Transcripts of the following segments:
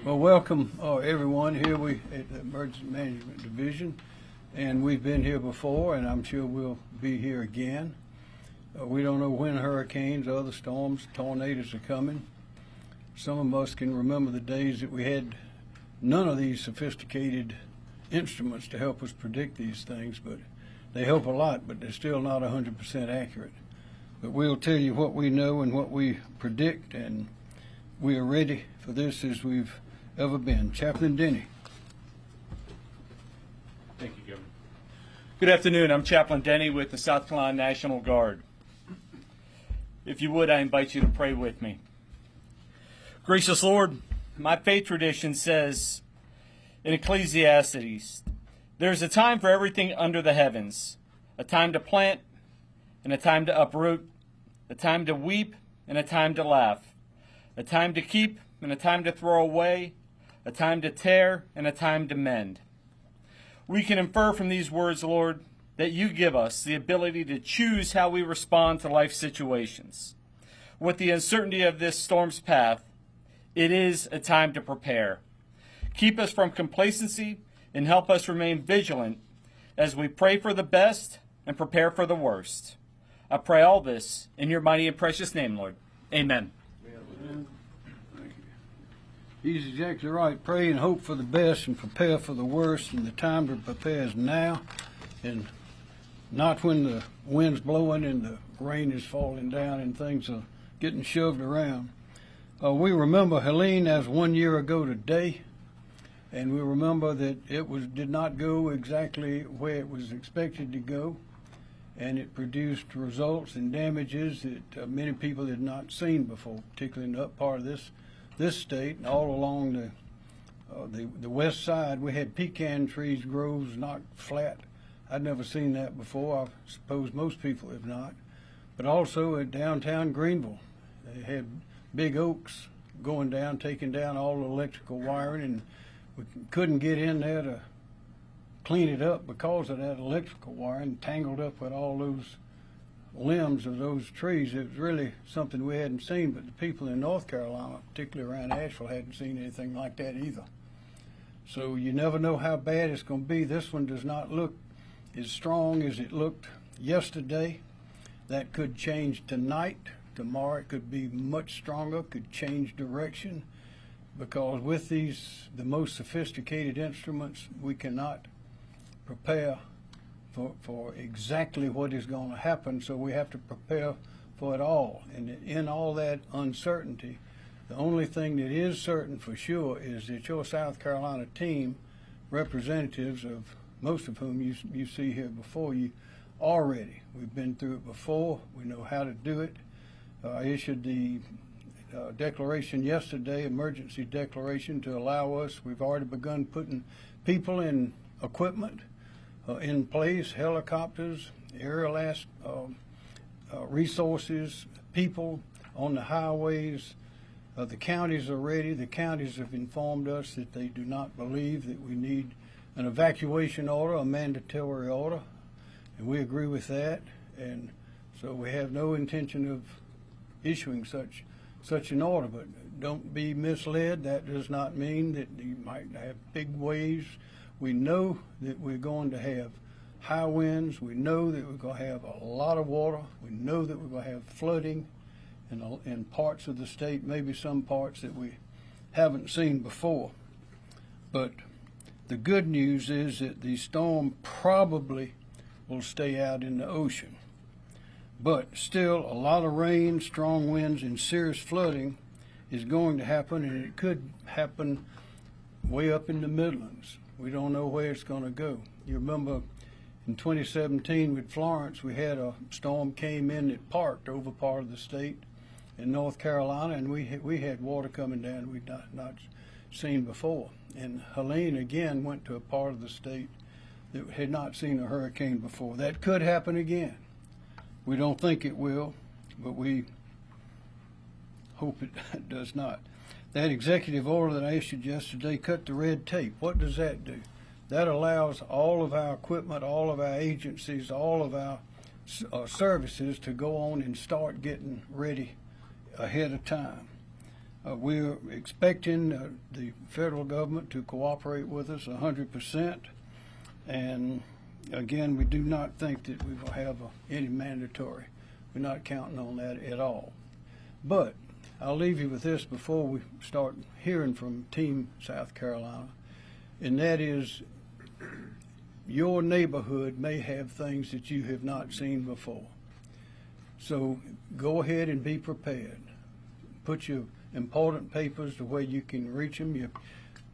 Well, welcome everyone here at the Emergency Management Division, and we've been here before, and I'm sure we'll be here again. We don't know when hurricanes, other storms, tornadoes are coming. Some of us can remember the days that we had none of these sophisticated instruments to help us predict these things, but they help a lot, but they're still not 100% accurate. But we'll tell you what we know and what we predict, and we are ready for this as we've ever been. Chaplain Denny. Thank you, Governor. Good afternoon. I'm Chaplain Denny with the South Carolina National Guard. If you would, I invite you to pray with me. Gracious Lord, my faith tradition says in Ecclesiastes, there's a time for everything under the heavens, a time to plant and a time to uproot, a time to weep and a time to laugh, a time to keep and a time to throw away, a time to tear and a time to mend. We can infer from these words, Lord, that you give us the ability to choose how we respond to life situations. With the uncertainty of this storm's path, it is a time to prepare. Keep us from complacency and help us remain vigilant as we pray for the best and prepare for the worst. I pray all this in your mighty and precious name, Lord. Amen. Amen. He's exactly right. Pray and hope for the best and prepare for the worst, and the time to prepare is now, and not when the wind's blowing and the rain is falling down and things are getting shoved around. We remember Helene as 1 year ago today, and we remember that it did not go exactly where it was expected to go, and it produced results and damages that many people had not seen before, particularly in the up part of this state and all along the west side. We had pecan trees, groves knocked flat. I'd never seen that before. I suppose most people have not. But also at downtown Greenville, they had big oaks going down, taking down all the electrical wiring, and we couldn't get in there to clean it up because of that electrical wiring tangled up with all those limbs of those trees. It was really something we hadn't seen, but the people in North Carolina, particularly around Asheville, hadn't seen anything like that either. So you never know how bad it's going to be. This one does not look as strong as it looked yesterday. That could change tonight. Tomorrow it could be much stronger, could change direction, because with the most sophisticated instruments, we cannot prepare for exactly what is going to happen, so we have to prepare for it all. And in all that uncertainty, the only thing that is certain for sure is that your South Carolina team, representatives of most of whom you see here before you, are ready. We've been through it before. We know how to do it. I issued the declaration yesterday, emergency declaration, to allow us. We've already begun putting people in equipment in place, helicopters, aerial resources, people on the highways. The counties are ready. The counties have informed us that they do not believe that we need an evacuation order, a mandatory order, and we agree with that. And so we have no intention of issuing such an order. But don't be misled. That does not mean that you might have big waves. We know that we're going to have high winds. We know that we're going to have a lot of water. We know that we're going to have flooding in parts of the state, maybe some parts that we haven't seen before. But the good news is that the storm probably will stay out in the ocean. But still, a lot of rain, strong winds, and serious flooding is going to happen, and it could happen way up in the Midlands. We don't know where it's going to go. You remember in 2017 with Florence, we had a storm came in that parked over part of the state in North Carolina, and we had water coming down we'd not seen before. And Helene again went to a part of the state that had not seen a hurricane before. That could happen again. We don't think it will, but we hope it does not. That executive order that I issued yesterday cut the red tape. What does that do? That allows all of our equipment, all of our agencies, all of our services to go on and start getting ready ahead of time. We're expecting the federal government to cooperate with us 100%. And again, we do not think that we will have any mandatory. We're not counting on that at all. But I'll leave you with this before we start hearing from Team South Carolina, and that is your neighborhood may have things that you have not seen before. So go ahead and be prepared. Put your important papers to where you can reach them,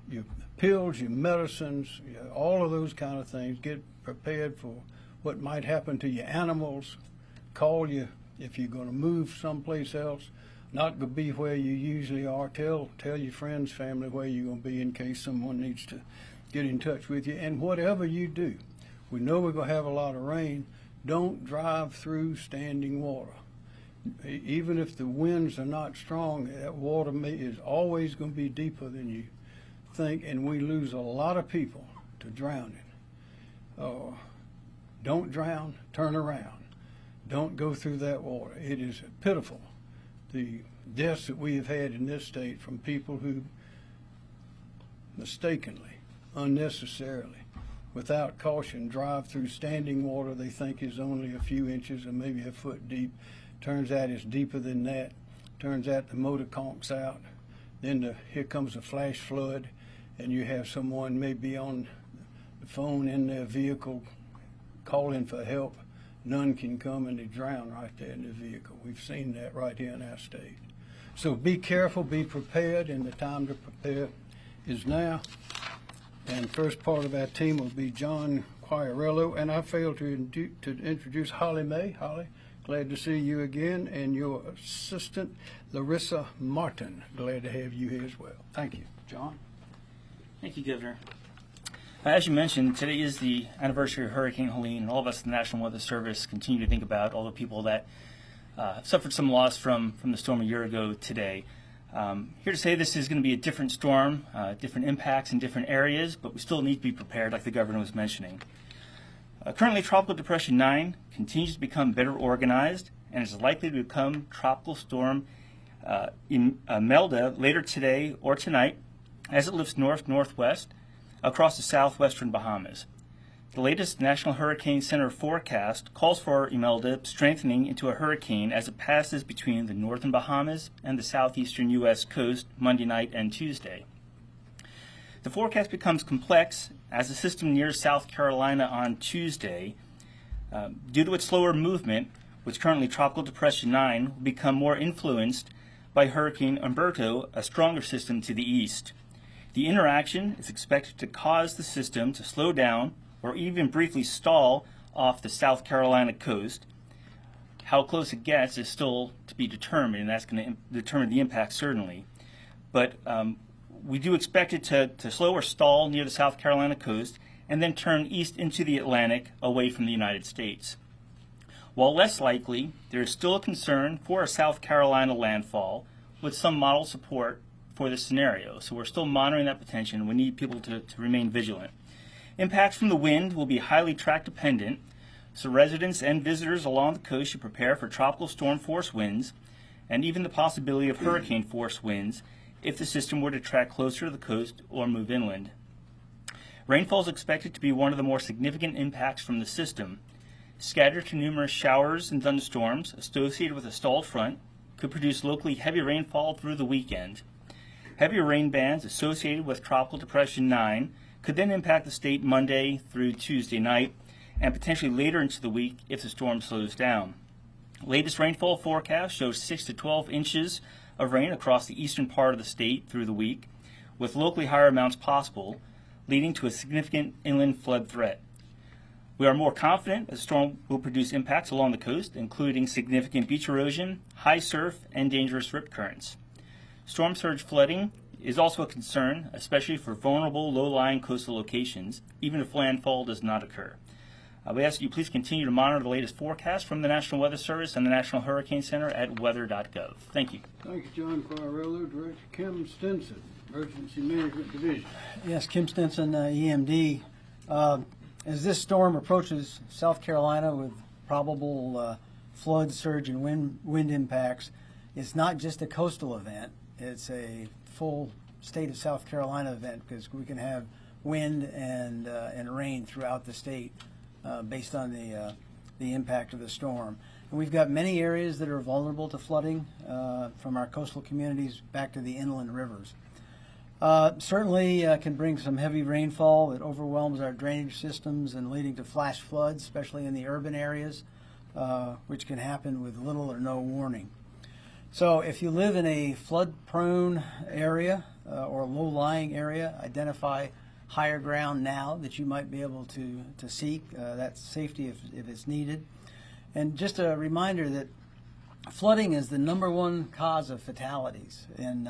your pills, your medicines, all of those kind of things. Get prepared for what might happen to your animals. Call you if you're going to move someplace else. Not going to be where you usually are. Tell your friends, family where you're going to be in case someone needs to get in touch with you. And whatever you do, we know we're going to have a lot of rain. Don't drive through standing water. Even if the winds are not strong, that water is always going to be deeper than you think, and we lose a lot of people to drowning. Don't drown, turn around. Don't go through that water. It is pitiful, the deaths that we have had in this state from people who mistakenly, unnecessarily, without caution, drive through standing water they think is only a few inches or maybe a foot deep. Turns out it's deeper than that. Turns out the motor conks out. Then here comes a flash flood, and you have someone maybe on the phone in their vehicle calling for help. None can come, and they drown right there in the vehicle. We've seen that right here in our state. So be careful, be prepared, and the time to prepare is now. And first part of our team will be John Quirello, and I failed to introduce Holly May. Holly, glad to see you again, and your assistant, Larissa Martin. Glad to have you here as well. Thank you. John? Thank you, Governor. As you mentioned, today is the anniversary of Hurricane Helene, and all of us in the National Weather Service continue to think about all the people that suffered some loss from the storm a year ago today. Here to say this is going to be a different storm, different impacts in different areas, but we still need to be prepared, like the Governor was mentioning. Currently, Tropical Depression 9 continues to become better organized and is likely to become Tropical Storm Imelda later today or tonight as it lifts north-northwest across the southwestern Bahamas. The latest National Hurricane Center forecast calls for Imelda strengthening into a hurricane as it passes between the northern Bahamas and the southeastern U.S. coast Monday night and Tuesday. The forecast becomes complex as the system nears South Carolina on Tuesday. Due to its slower movement, which currently Tropical Depression 9 will become more influenced by Hurricane Umberto, a stronger system to the east. The interaction is expected to cause the system to slow down or even briefly stall off the South Carolina coast. How close it gets is still to be determined, and that's going to determine the impact certainly. But we do expect it to slow or stall near the South Carolina coast and then turn east into the Atlantic away from the United States. While less likely, there is still a concern for a South Carolina landfall with some model support for this scenario. So we're still monitoring that potential, and we need people to remain vigilant. Impacts from the wind will be highly track dependent, so residents and visitors along the coast should prepare for tropical storm force winds and even the possibility of hurricane force winds if the system were to track closer to the coast or move inland. Rainfall is expected to be one of the more significant impacts from the system. Scattered to numerous showers and thunderstorms associated with a stalled front could produce locally heavy rainfall through the weekend. Heavier rain bands associated with Tropical Depression 9 could then impact the state Monday through Tuesday night and potentially later into the week if the storm slows down. Latest rainfall forecast shows 6 to 12 inches of rain across the eastern part of the state through the week, with locally higher amounts possible, leading to a significant inland flood threat. We are more confident that the storm will produce impacts along the coast, including significant beach erosion, high surf, and dangerous rip currents. Storm surge flooding is also a concern, especially for vulnerable low-lying coastal locations, even if landfall does not occur. We ask that you please continue to monitor the latest forecast from the National Weather Service and the National Hurricane Center at weather.gov. Thank you. Thank you, John Quirello. Director Kim Stinson, Emergency Management Division. Yes, Kim Stinson, EMD. As this storm approaches South Carolina with probable flood, surge, and wind impacts, it's not just a coastal event. it's a full state of South Carolina event because we can have wind and rain throughout the state based on the impact of the storm. And we've got many areas that are vulnerable to flooding, from our coastal communities back to the inland rivers. Certainly can bring some heavy rainfall that overwhelms our drainage systems and leading to flash floods, especially in the urban areas, which can happen with little or no warning. So if you live in a flood-prone area or a low-lying area, identify higher ground now that you might be able to seek that safety if it's needed. And just a reminder that flooding is the #1 cause of fatalities in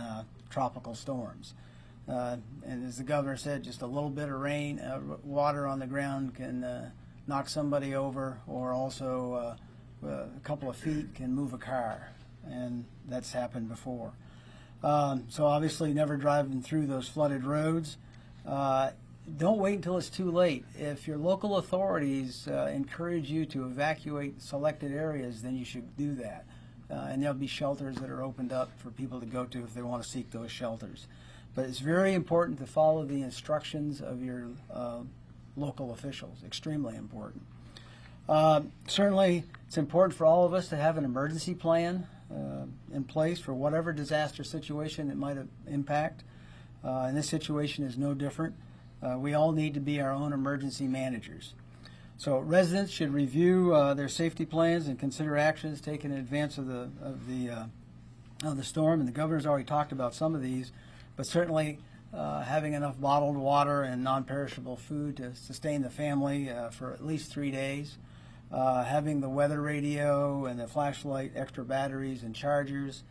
tropical storms. And as the governor said, just a little bit of rain, water on the ground can knock somebody over, or also a couple of feet can move a car, and that's happened before. So obviously never driving through those flooded roads. Don't wait until it's too late. If your local authorities encourage you to evacuate selected areas, then you should do that. And there'll be shelters that are opened up for people to go to if they want to seek those shelters. But it's very important to follow the instructions of your local officials, extremely important. Certainly, it's important for all of us to have an emergency plan in place for whatever disaster situation it might impact. And this situation is no different. We all need to be our own emergency managers. So residents should review their safety plans and consider actions taken in advance of the storm. And the governor's already talked about some of these, but certainly having enough bottled water and non-perishable food to sustain the family for at least 3 days. Having the weather radio and the flashlight, extra batteries and chargers,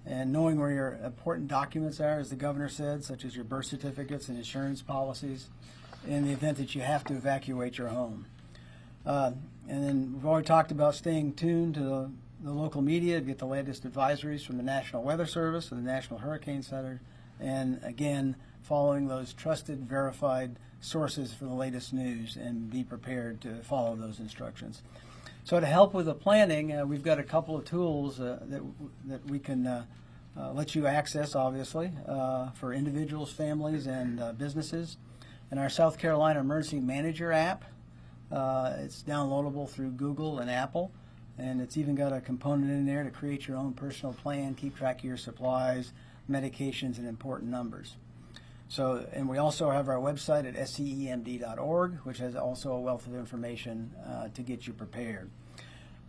and knowing where your important documents are, as the governor said, such as your birth certificates and insurance policies, in the event that you have to evacuate your home. And then we've already talked about staying tuned to the local media to get the latest advisories from the National Weather Service and the National Hurricane Center, and again, following those trusted, verified sources for the latest news, and be prepared to follow those instructions. So to help with the planning, we've got a couple of tools that we can let you access, obviously, for individuals, families, and businesses. And our South Carolina Emergency Manager app, it's downloadable through Google and Apple, and it's even got a component in there to create your own personal plan, keep track of your supplies, medications, and important numbers. So, and we also have our website at SCEMD.org, which has also a wealth of information to get you prepared.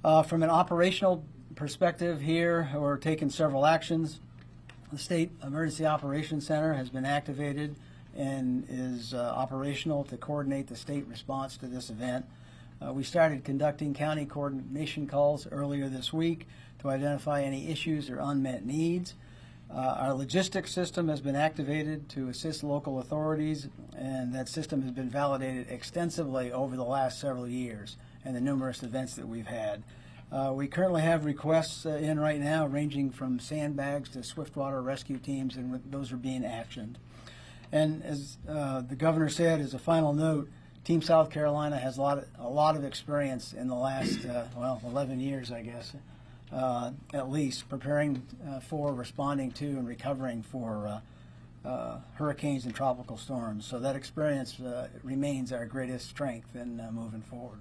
From an operational perspective here, we're taking several actions. The State Emergency Operations Center has been activated and is operational to coordinate the state response to this event. We started conducting county coordination calls earlier this week to identify any issues or unmet needs. Our logistics system has been activated to assist local authorities, and that system has been validated extensively over the last several years and the numerous events that we've had. We currently have requests in right now ranging from sandbags to swiftwater rescue teams, and those are being actioned. And as the governor said, as a final note, Team South Carolina has a lot of experience in the last 11 years, I guess, at least, preparing for, responding to, and recovering for hurricanes and tropical storms. So that experience remains our greatest strength in moving forward.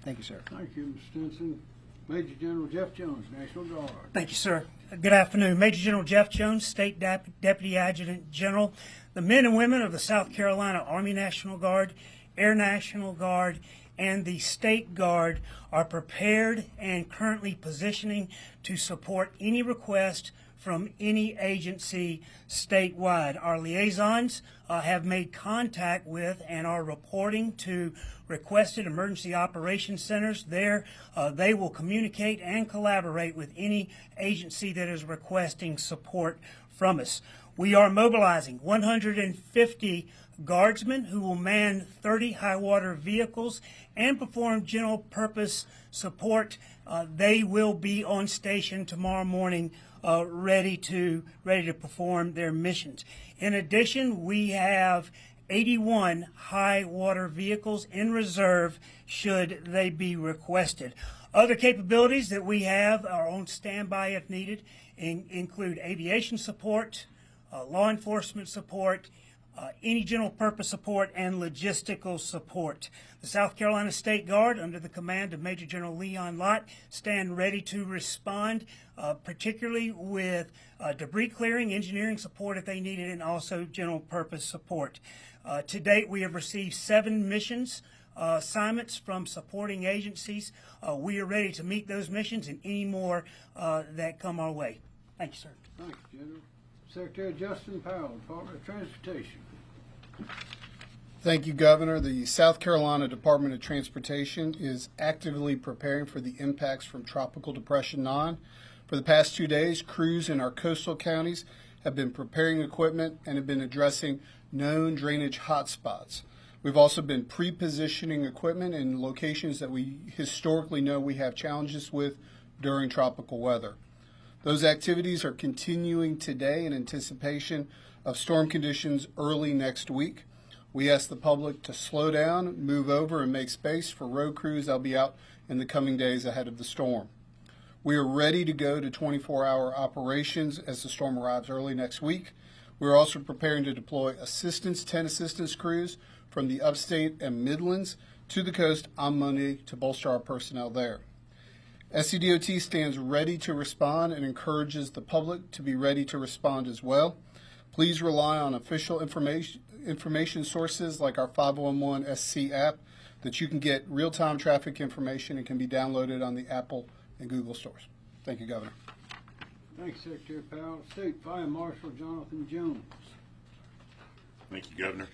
Thank you, sir. Thank you, Mr. Stinson. Major General Jeff Jones, National Guard. Thank you, sir. Good afternoon. Major General Jeff Jones, State Deputy Adjutant General. The men and women of the South Carolina Army National Guard, Air National Guard, and the State Guard are prepared and currently positioning to support any request from any agency statewide. Our liaisons have made contact with and are reporting to requested emergency operations centers. There, they will communicate and collaborate with any agency that is requesting support from us. We are mobilizing 150 guardsmen who will man 30 high water vehicles and perform general purpose support. They will be on station tomorrow morning, ready to perform their missions. In addition, we have 81 high water vehicles in reserve should they be requested. Other capabilities that we have are on standby if needed include aviation support, law enforcement support, any general purpose support, and logistical support. The South Carolina State Guard, under the command of Major General Leon Lott, stand ready to respond, particularly with debris clearing, engineering support if they need it, and also general purpose support. To date, we have received 7 missions assignments from supporting agencies. We are ready to meet those missions and any more that come our way. Thank you, sir. Thank you, General. Secretary Justin Powell, Department of Transportation. Thank you, Governor. The South Carolina Department of Transportation is actively preparing for the impacts from Tropical Depression 9. For the past 2 days, crews in our coastal counties have been preparing equipment and have been addressing known drainage hotspots. We've also been pre-positioning equipment in locations that we historically know we have challenges with during tropical weather. Those activities are continuing today in anticipation of storm conditions early next week. We ask the public to slow down, move over, and make space for road crews that'll be out in the coming days ahead of the storm. We are ready to go to 24-hour operations as the storm arrives early next week. We're also preparing to deploy 10 assistance crews from the upstate and Midlands to the coast on Monday to bolster our personnel there. SCDOT stands ready to respond and encourages the public to be ready to respond as well. Please rely on official information sources like our 511 SC app that you can get real-time traffic information and can be downloaded on the Apple and Google stores. Thank you, Governor. Thanks, Secretary Powell. State Fire Marshal Jonathan Jones. Thank you, Governor.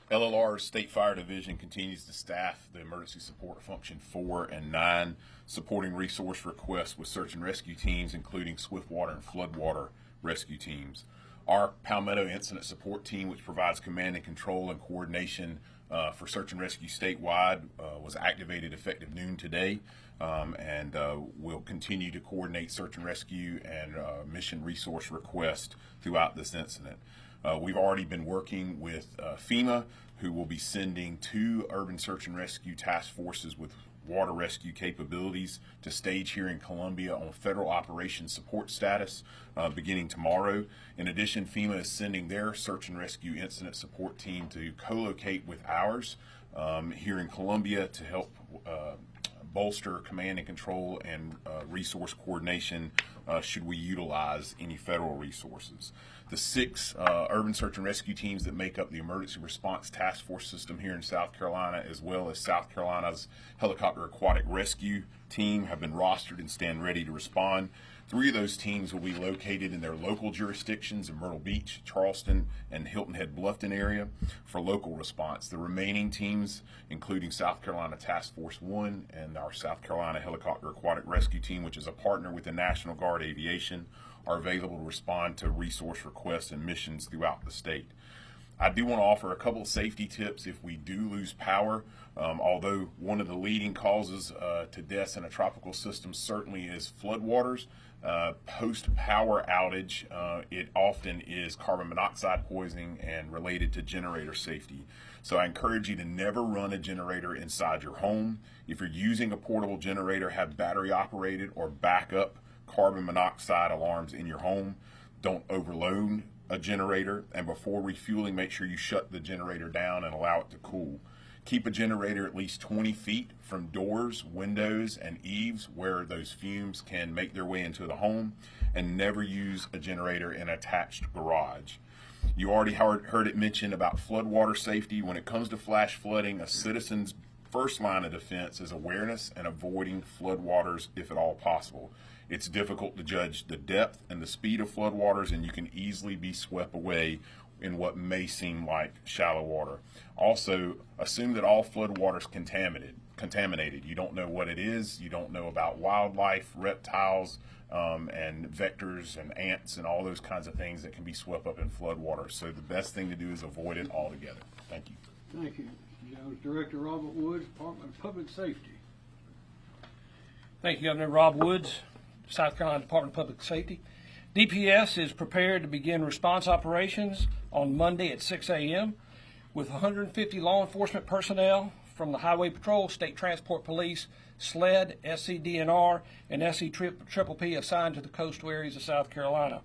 LLR's State Fire Division continues to staff the Emergency Support Function 4 and 9, supporting resource requests with search and rescue teams, including swiftwater and floodwater rescue teams. Our Palmetto Incident Support Team, which provides command and control and coordination for search and rescue statewide, was activated effective noon today, and will continue to coordinate search and rescue and mission resource requests throughout this incident. We've already been working with FEMA, who will be sending 2 urban search and rescue task forces with water rescue capabilities to stage here in Columbia on federal operations support status beginning tomorrow. In addition, FEMA is sending their search and rescue incident support team to co-locate with ours here in Columbia to help bolster command and control and resource coordination should we utilize any federal resources. The 6 urban search and rescue teams that make up the Emergency Response Task Force system here in South Carolina, as well as South Carolina's Helicopter Aquatic Rescue Team, have been rostered and stand ready to respond. 3 of those teams will be located in their local jurisdictions in Myrtle Beach, Charleston, and Hilton Head Bluffton area for local response. The remaining teams, including South Carolina Task Force 1 and our South Carolina Helicopter Aquatic Rescue Team, which is a partner with the National Guard Aviation, are available to respond to resource requests and missions throughout the state. I do want to offer a couple of safety tips if we do lose power. Although one of the leading causes to deaths in a tropical system certainly is floodwaters, post-power outage, it often is carbon monoxide poisoning and related to generator safety. So I encourage you to never run a generator inside your home. If you're using a portable generator, have battery operated or backup carbon monoxide alarms in your home. Don't overload a generator, and before refueling, make sure you shut the generator down and allow it to cool. Keep a generator at least 20 feet from doors, windows, and eaves where those fumes can make their way into the home, and never use a generator in an attached garage. You already heard it mentioned about floodwater safety. When it comes to flash flooding, a citizen's first line of defense is awareness and avoiding floodwaters if at all possible. It's difficult to judge the depth and the speed of floodwaters, and you can easily be swept away in what may seem like shallow water. Also, assume that all floodwater is contaminated. You don't know what it is. You don't know about wildlife, reptiles, and vectors and ants and all those kinds of things that can be swept up in floodwater. So the best thing to do is avoid it altogether. Thank you. Thank you, Jones. Director Robert Woods, Department of Public Safety. Thank you, Governor. Rob Woods, South Carolina Department of Public Safety. DPS is prepared to begin response operations on Monday at 6 a.m. with 150 law enforcement personnel, from the Highway Patrol, State Transport Police, SLED, SCDNR, and SCPPP assigned to the coastal areas of South Carolina.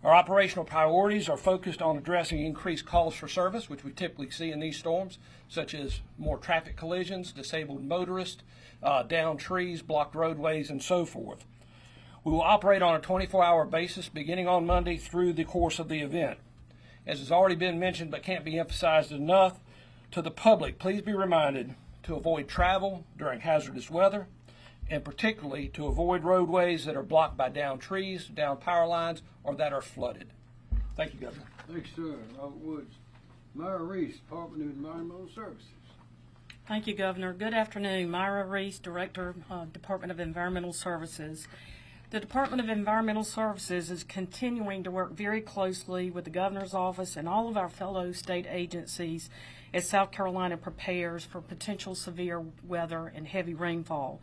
Our operational priorities are focused on addressing increased calls for service, which we typically see in these storms, such as more traffic collisions, disabled motorists, downed trees, blocked roadways, and so forth. We will operate on a 24-hour basis beginning on Monday through the course of the event. As has already been mentioned but can't be emphasized enough, to the public, please be reminded to avoid travel during hazardous weather, and particularly to avoid roadways that are blocked by downed trees, downed power lines, or that are flooded. Thank you, Governor. Thanks, sir. Robert Woods. Myra Reese, Department of Environmental Services. Thank you, Governor. Good afternoon. Myra Reese, Director, Department of Environmental Services. The Department of Environmental Services is continuing to work very closely with the Governor's Office and all of our fellow state agencies as South Carolina prepares for potential severe weather and heavy rainfall.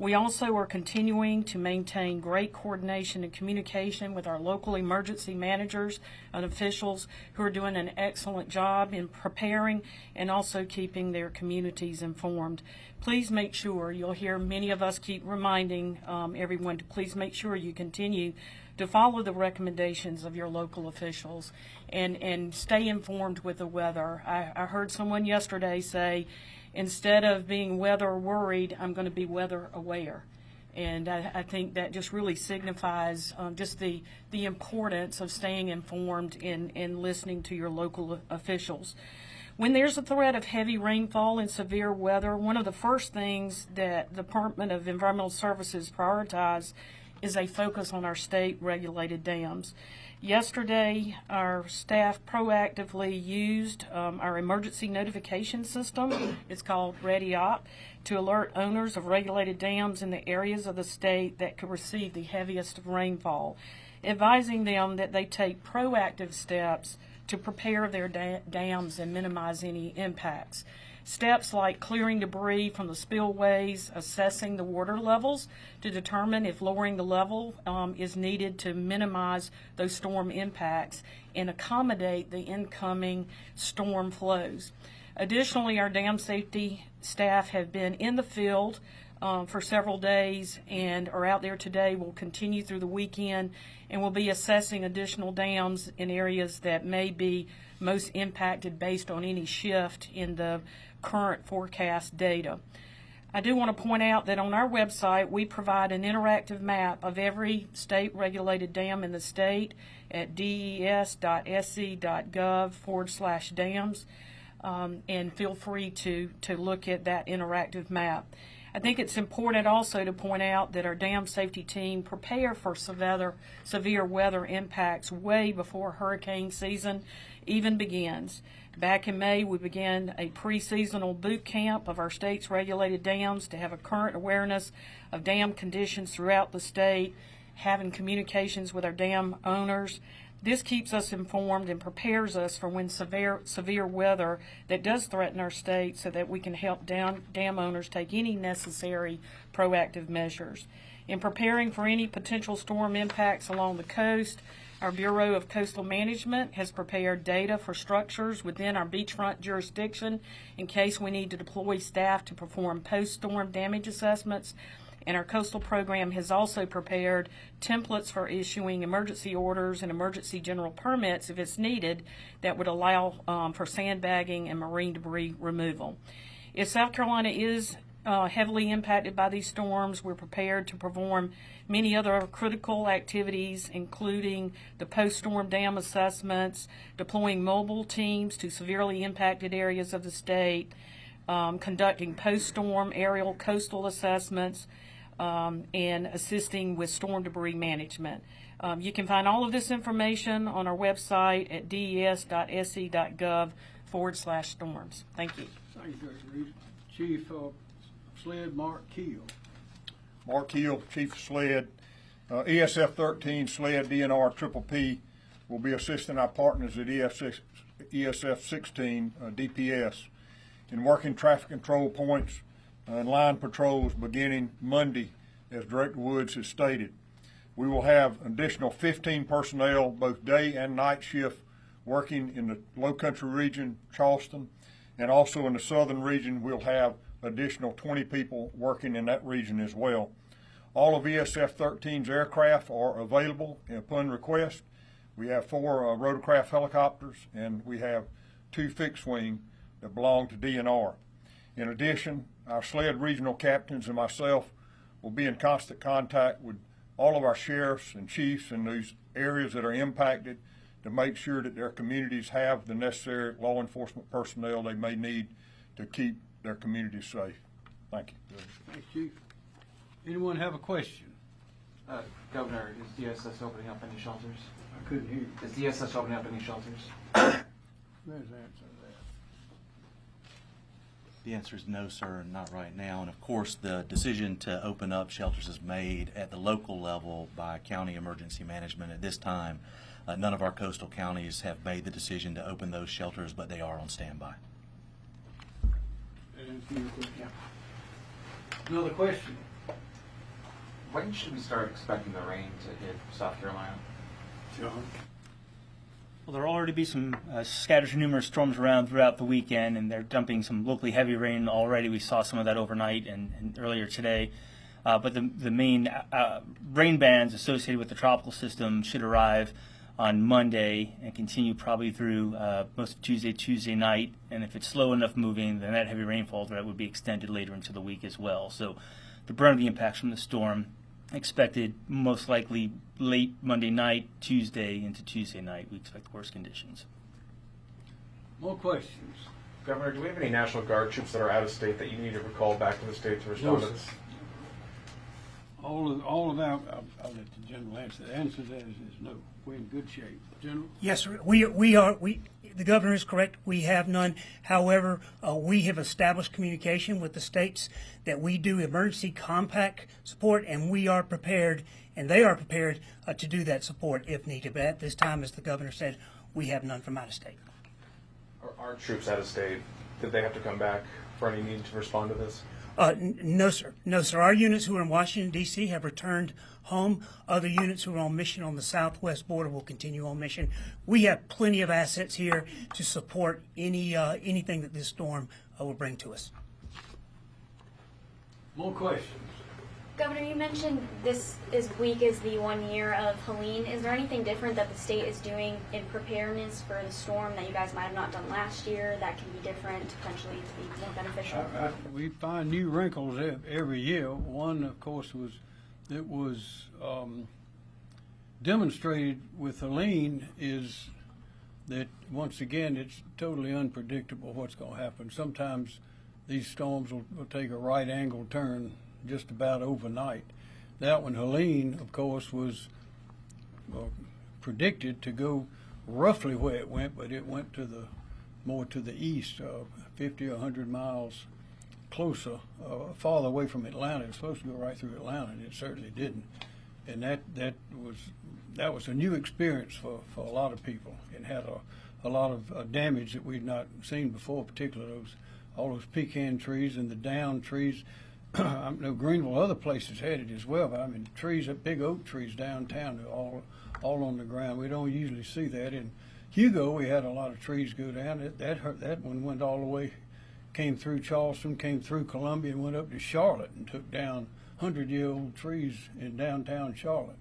We also are continuing to maintain great coordination and communication with our local emergency managers and officials who are doing an excellent job in preparing and also keeping their communities informed. Please make sure, you'll hear many of us keep reminding everyone to please make sure you continue to follow the recommendations of your local officials and stay informed with the weather. I heard someone yesterday say, instead of being weather worried, I'm going to be weather aware. And I think that just really signifies just the importance of staying informed and listening to your local officials. When there's a threat of heavy rainfall and severe weather, one of the first things that the Department of Environmental Services prioritize is a focus on our state-regulated dams. Yesterday, our staff proactively used our emergency notification system, it's called ReadyOp, to alert owners of regulated dams in the areas of the state that could receive the heaviest of rainfall, advising them that they take proactive steps to prepare their dams and minimize any impacts. Steps like clearing debris from the spillways, assessing the water levels to determine if lowering the level is needed to minimize those storm impacts and accommodate the incoming storm flows. Additionally, our dam safety staff have been in the field for several days and are out there today. Will continue through the weekend and will be assessing additional dams in areas that may be most impacted based on any shift in the current forecast data. I do want to point out that on our website we provide an interactive map of every state-regulated dam in the state at des.sc.gov/dams, and feel free to look at that interactive map. I think it's important also to point out that our dam safety team prepare for severe weather impacts way before hurricane season even begins. Back in May, we began a pre-seasonal boot camp of our state's regulated dams to have a current awareness of dam conditions throughout the state, having communications with our dam owners. This keeps us informed and prepares us for when severe weather that does threaten our state so that we can help dam owners take any necessary proactive measures. In preparing for any potential storm impacts along the coast, our Bureau of Coastal Management has prepared data for structures within our beachfront jurisdiction in case we need to deploy staff to perform post-storm damage assessments. And our coastal program has also prepared templates for issuing emergency orders and emergency general permits if it's needed that would allow for sandbagging and marine debris removal. If South Carolina is heavily impacted by these storms, we're prepared to perform many other critical activities, including the post-storm dam assessments, deploying mobile teams to severely impacted areas of the state, conducting post-storm aerial coastal assessments, and assisting with storm debris management. You can find all of this information on our website at des.sc.gov/storms. Thank you. Thank you, Director Reese. Chief of SLED, Mark Keel. Mark Keel, Chief of SLED. ESF 13 SLED DNR PPP will be assisting our partners at ESF 16 DPS in working traffic control points and line patrols beginning Monday, as Director Woods has stated. We will have an additional 15 personnel, both day and night shift, working in the Low Country region, Charleston, And also in the southern region, we'll have additional 20 people working in that region as well. All of ESF-13's aircraft are available upon request. We have 4 rotorcraft helicopters, and we have 2 fixed wing that belong to DNR. In addition, our SLED regional captains and myself will be in constant contact with all of our sheriffs and chiefs in these areas that are impacted to make sure that their communities have the necessary law enforcement personnel they may need to keep their communities safe. Thank you. Thanks, Chief. Anyone have a question? Governor, is DSS opening up any shelters? I couldn't hear you. Is DSS opening up any shelters? There's the answer to that. The answer is no, sir, not right now. And of course, the decision to open up shelters is made at the local level by county emergency management. At this time, none of our coastal counties have made the decision to open those shelters, but they are on standby. Another question? When should we start expecting the rain to hit South Carolina? John? Well, there will already be some scattered numerous storms around throughout the weekend, and they're dumping some locally heavy rain already. We saw some of that overnight and earlier today. But the main rain bands associated with the tropical system should arrive on Monday and continue probably through most of Tuesday night. And if it's slow enough moving, then that heavy rainfall threat would be extended later into the week as well. So the brunt of the impacts from the storm expected most likely late Monday night, Tuesday into Tuesday night. We expect worse conditions. More questions? Governor, do we have any National Guard troops that are out of state that you need to recall back to the state to respond No, to this? All of our, I'll let the general answer. The answer to that is no. We're in good shape. General? Yes, sir. We are. The governor is correct. We have none. However, we have established communication with the states that we do emergency compact support, and we are prepared, and they are prepared to do that support if needed. But at this time, as the governor said, we have none from out of state. Are our troops out of state? Did they have to come back for any need to respond to this? No, sir. No, sir. Our units who are in Washington, D.C. have returned home. Other units who are on mission on the southwest border will continue on mission. We have plenty of assets here to support anything that this storm will bring to us. More questions? Governor, you mentioned this week is the 1 year of Helene. Is there anything different that the state is doing in preparedness for the storm that you guys might have not done last year that can be different, potentially to be more beneficial? We find new wrinkles every year. One, of course, was demonstrated with Helene is that, once again, it's totally unpredictable what's going to happen. Sometimes these storms will take a right angle turn just about overnight. That one, Helene, of course, was predicted to go roughly where it went, but it went to more to the east, 50 or 100 miles closer, farther away from Atlanta. It was supposed to go right through Atlanta, and it certainly didn't. And that was a new experience for a lot of people, and had a lot of damage that we'd not seen before, particularly all those pecan trees and the downed trees. I know Greenville, other places had it as well, but I mean, trees, big oak trees downtown, all on the ground. We don't usually see that. In Hugo, we had a lot of trees go down. That one went all the way, came through Charleston, came through Columbia, and went up to Charlotte and took down 100-year-old trees in downtown Charlotte.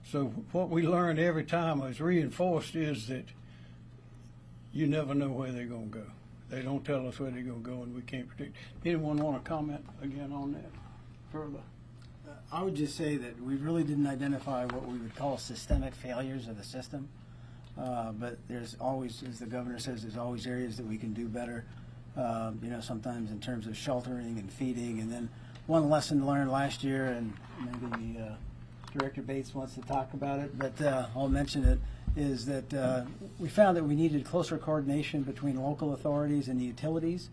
So what we learn every time is reinforced is that you never know where they're going to go. They don't tell us where they're going to go, and we can't predict. Anyone want to comment again on that further? I would just say that we really didn't identify what we would call systemic failures of the system. But there's always, as the governor says, there's always areas that we can do better, sometimes in terms of sheltering and feeding. And then one lesson learned last year, and maybe Director Bates wants to talk about it, but I'll mention it, is that we found that we needed closer coordination between local authorities and the utilities.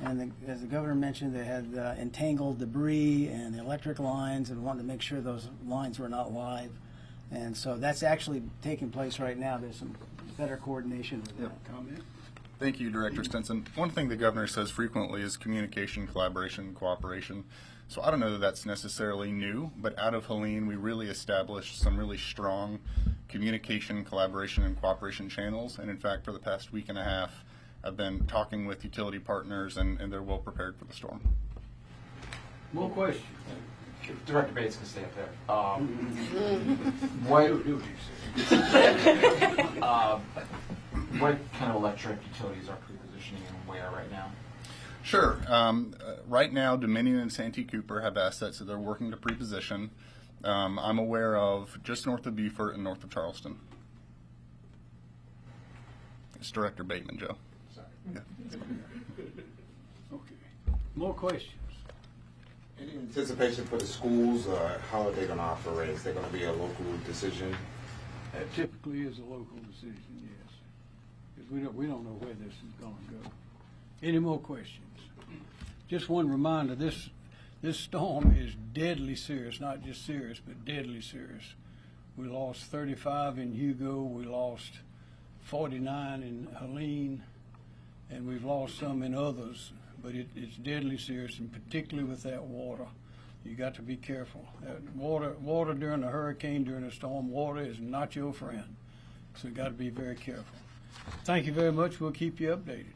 And as the governor mentioned, they had entangled debris and electric lines, and wanted to make sure those lines were not live. And so that's actually taking place right now. There's some better coordination with that. Comment? Thank you, Director Stinson. One thing the governor says frequently is communication, collaboration, cooperation. So I don't know that that's necessarily new, but out of Helene, we really established some really strong communication, collaboration, and cooperation channels. And in fact, for the past week and a half, I've been talking with utility partners, and they're well prepared for the storm. More questions? Director Bates can stay up there. What kind of electric utilities are pre-positioning and where right now? Sure. Right now, Dominion and Santee Cooper have assets that they're working to pre-position. I'm aware of just north of Beaufort and north of Charleston. It's Director Bateman, Joe. Yeah. Okay. More questions? Any anticipation for the schools? How are they going to operate? Is there going to be a local decision? That typically is a local decision, yes. Because we don't know where this is going to go. Any more questions? Just one reminder, this storm is deadly serious, not just serious, but deadly serious. We lost 35 in Hugo, we lost 49 in Helene, and we've lost some in others, but it's deadly serious, and particularly with that water. You got to be careful. Water during a hurricane, during a storm, water is not your friend. So you got to be very careful. Thank you very much. We'll keep you updated.